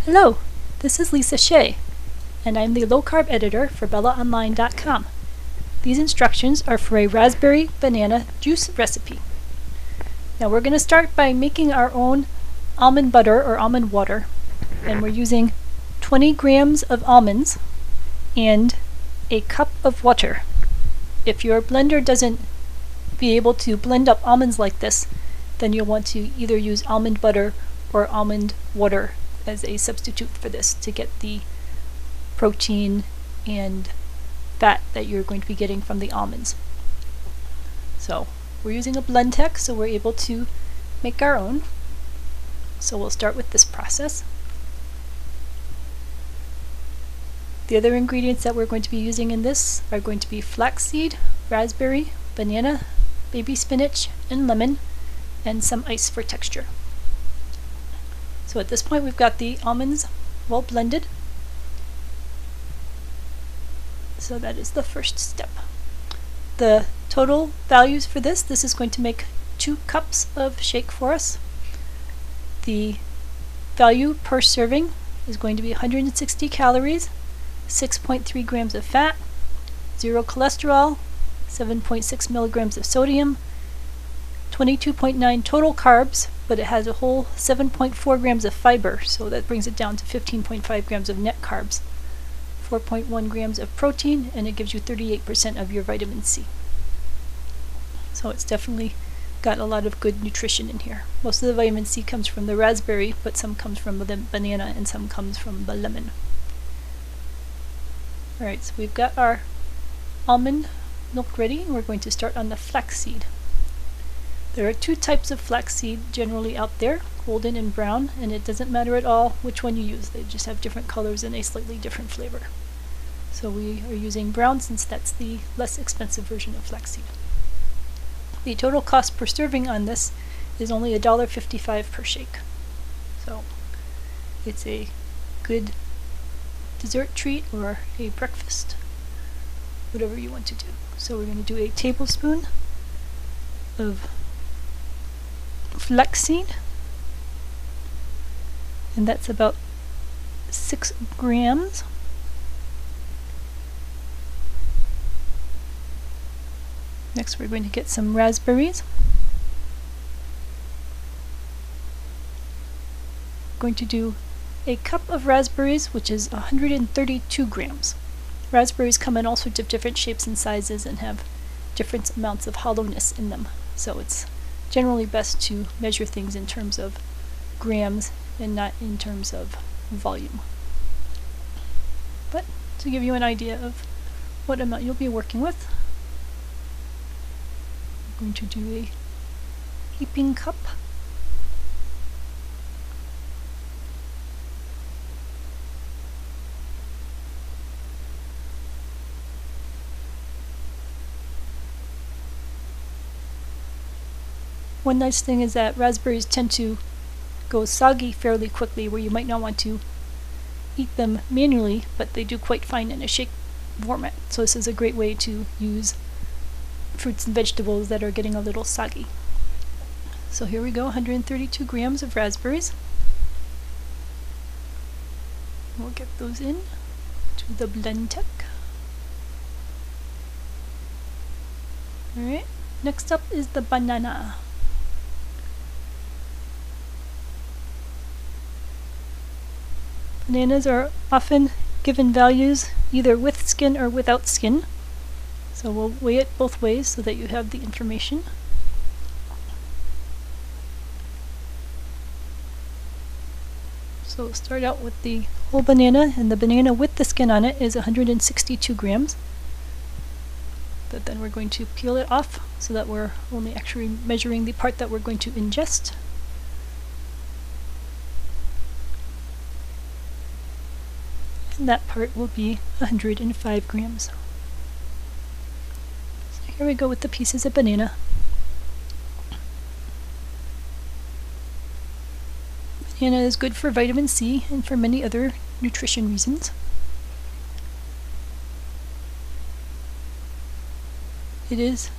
Hello, this is Lisa Shea, and I'm the low-carb editor for BellaOnline.com. These instructions are for a raspberry banana juice recipe. Now we're going to start by making our own almond butter or almond water, and we're using 20 grams of almonds and a cup of water. If your blender doesn't be able to blend up almonds like this, then you'll want to either use almond butter or almond water as a substitute for this to get the protein and fat that you're going to be getting from the almonds. So we're using a Blendtec, so we're able to make our own. So we'll start with this process. The other ingredients that we're going to be using in this are going to be flaxseed, raspberry, banana, baby spinach, and lemon, and some ice for texture. So at this point we've got the almonds well blended. So that is the first step. The total values for this is going to make 2 cups of shake for us. The value per serving is going to be 160 calories, 6.3 grams of fat, 0 cholesterol, 7.6 milligrams of sodium, 22.9 total carbs, but it has a whole 7.4 grams of fiber, so that brings it down to 15.5 grams of net carbs, 4.1 grams of protein, and it gives you 38% of your vitamin C. So it's definitely got a lot of good nutrition in here. Most of the vitamin C comes from the raspberry, but some comes from the banana and some comes from the lemon. Alright, so we've got our almond milk ready. We're going to start on the flaxseed. There are 2 types of flaxseed generally out there, golden and brown, and it doesn't matter at all which one you use. They just have different colors and a slightly different flavor. So we are using brown since that's the less expensive version of flaxseed. The total cost per serving on this is only $1.55 per shake. So it's a good dessert treat or a breakfast, whatever you want to do. So we're going to do a tablespoon of flaxseed, and that's about 6 grams. Next we're going to get some raspberries. Going to do a cup of raspberries, which is 132 grams. Raspberries come in all sorts of different shapes and sizes and have different amounts of hollowness in them, so it's generally best to measure things in terms of grams and not in terms of volume. But to give you an idea of what amount you'll be working with, I'm going to do a heaping cup. One nice thing is that raspberries tend to go soggy fairly quickly, where you might not want to eat them manually, but they do quite fine in a shake format. So this is a great way to use fruits and vegetables that are getting a little soggy. So here we go, 132 grams of raspberries. We'll get those in to the Blendtec. Alright, next up is the banana. Bananas are often given values either with skin or without skin, so we'll weigh it both ways so that you have the information. So we'll start out with the whole banana, and the banana with the skin on it is 162 grams. But then we're going to peel it off so that we're only actually measuring the part that we're going to ingest. And that part will be 105 grams. So here we go with the pieces of banana. Banana is good for vitamin C and for many other nutrition reasons. It is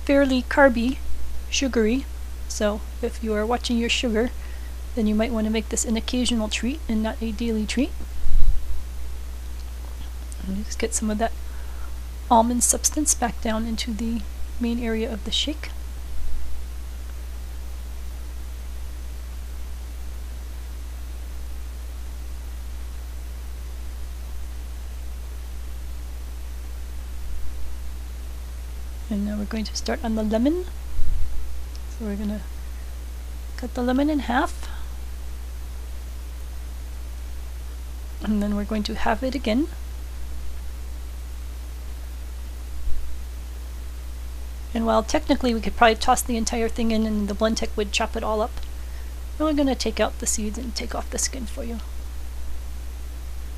fairly carby, sugary, so if you are watching your sugar, then you might want to make this an occasional treat and not a daily treat. And just get some of that almond substance back down into the main area of the shake. And now we're going to start on the lemon. So we're going to cut the lemon in half. And then we're going to halve it again. And while technically we could probably toss the entire thing in and the Blendtec would chop it all up, we're going to take out the seeds and take off the skin for you,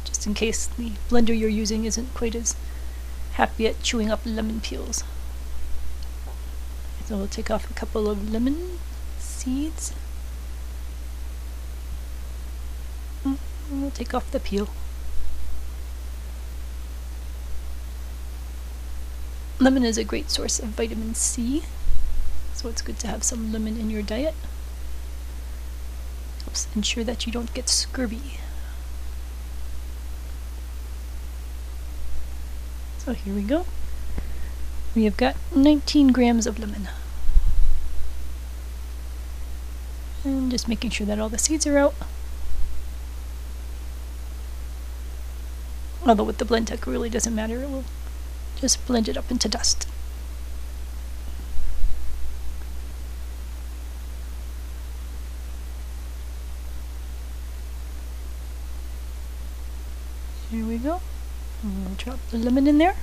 just in case the blender you're using isn't quite as happy at chewing up lemon peels. So we'll take off a couple of lemon seeds. And we'll take off the peel. Lemon is a great source of vitamin C, so it's good to have some lemon in your diet. Helps ensure that you don't get scurvy. So here we go. We have got 19 grams of lemon. And just making sure that all the seeds are out. Although with the Blendtec it really doesn't matter, it will just blend it up into dust. Here we go. And we'll drop the lemon in there.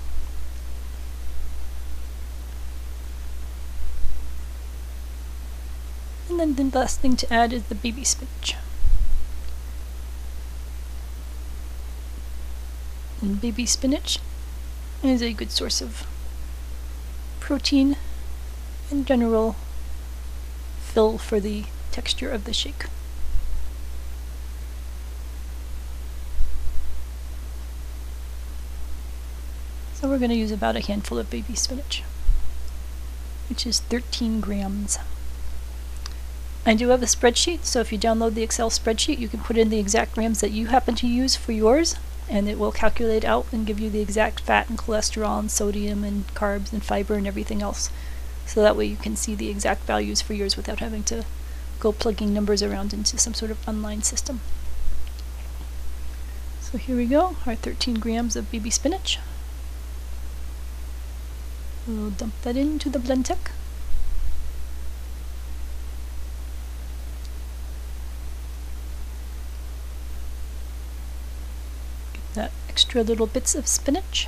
And then the last thing to add is the baby spinach. And baby spinach is a good source of protein and general fill for the texture of the shake. So we're going to use about a handful of baby spinach, which is 13 grams. I do have a spreadsheet, so if you download the Excel spreadsheet, you can put in the exact grams that you happen to use for yours, and it will calculate out and give you the exact fat and cholesterol and sodium and carbs and fiber and everything else. So that way you can see the exact values for yours without having to go plugging numbers around into some sort of online system. So here we go, our 13 grams of baby spinach. We'll dump that into the Blendtec. That extra little bits of spinach.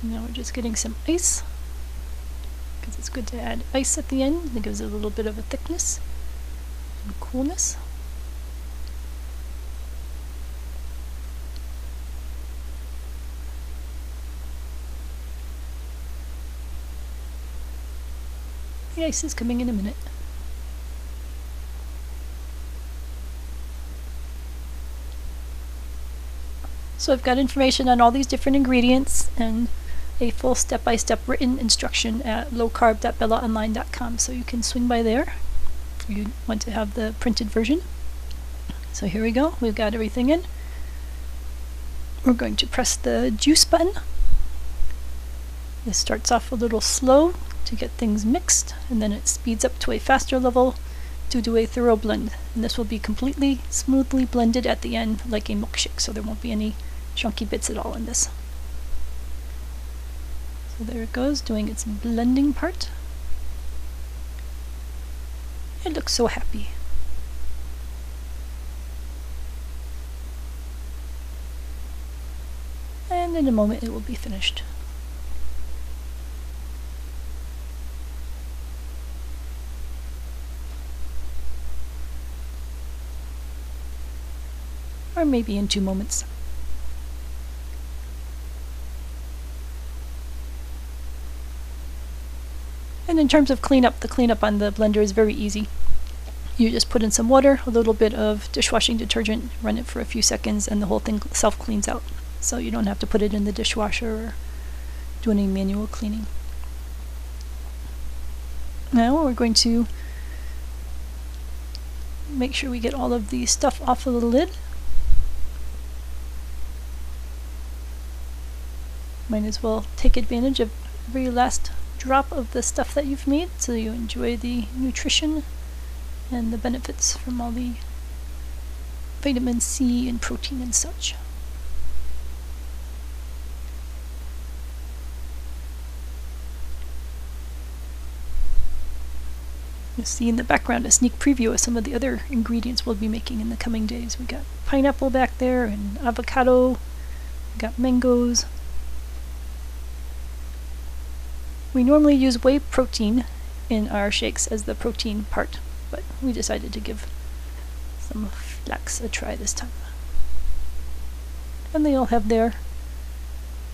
Now we're just getting some ice, because it's good to add ice at the end. It gives it a little bit of a thickness and coolness. The ice is coming in a minute. So I've got information on all these different ingredients and a full step-by-step written instruction at lowcarb.bellaonline.com, so you can swing by there if you want to have the printed version. So here we go, we've got everything in. We're going to press the juice button. This starts off a little slow to get things mixed, and then it speeds up to a faster level to do a thorough blend. And this will be completely smoothly blended at the end like a milkshake, so there won't be any chunky bits at all in this. So there it goes, doing its blending part. It looks so happy. And in a moment it will be finished. Or maybe in 2 moments. And in terms of cleanup, the cleanup on the blender is very easy. You just put in some water, a little bit of dishwashing detergent, run it for a few seconds, and the whole thing self-cleans out. So you don't have to put it in the dishwasher or do any manual cleaning. Now we're going to make sure we get all of the stuff off of the lid. Might as well take advantage of every last drop of the stuff that you've made so you enjoy the nutrition and the benefits from all the vitamin C and protein and such. You'll see in the background a sneak preview of some of the other ingredients we'll be making in the coming days. We got pineapple back there and avocado, we got mangoes. We normally use whey protein in our shakes as the protein part, but we decided to give some flax a try this time. And they all have their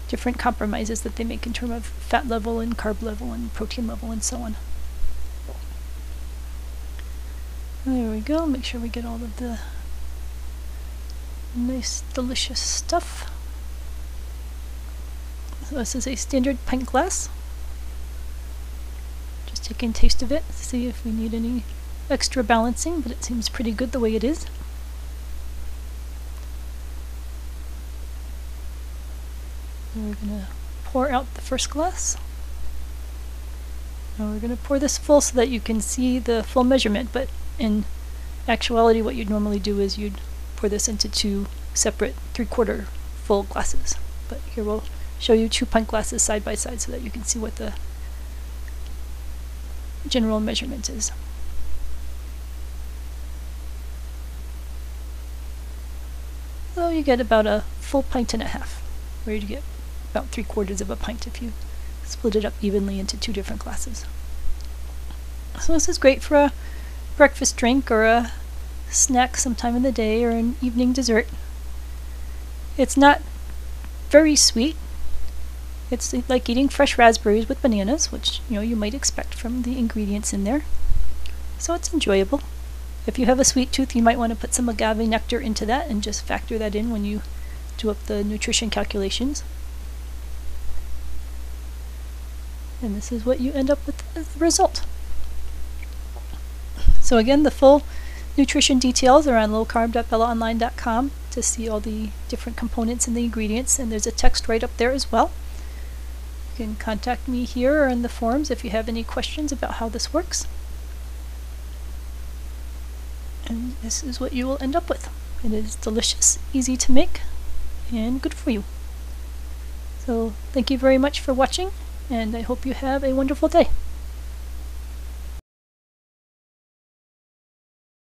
different compromises that they make in terms of fat level and carb level and protein level and so on. There we go, make sure we get all of the nice delicious stuff. So this is a standard pint glass. Just taking a taste of it to see if we need any extra balancing, but it seems pretty good the way it is. And we're going to pour out the first glass. Now we're going to pour this full so that you can see the full measurement, but in actuality what you'd normally do is you'd pour this into two separate 3/4 full glasses. But here we'll show you 2 pint glasses side by side so that you can see what the general measurement is. So you get about a full pint and a half, where you get about 3/4 of a pint if you split it up evenly into 2 different glasses. So this is great for a breakfast drink or a snack sometime in the day or an evening dessert. It's not very sweet. It's like eating fresh raspberries with bananas, which you might expect from the ingredients in there. So it's enjoyable. If you have a sweet tooth, you might want to put some agave nectar into that and just factor that in when you do up the nutrition calculations. And this is what you end up with as the result. So again, the full nutrition details are on lowcarb.bellaonline.com to see all the different components and the ingredients, and there's a text right up there as well. You can contact me here or in the forums if you have any questions about how this works. And this is what you will end up with. It is delicious, easy to make, and good for you. So thank you very much for watching, and I hope you have a wonderful day.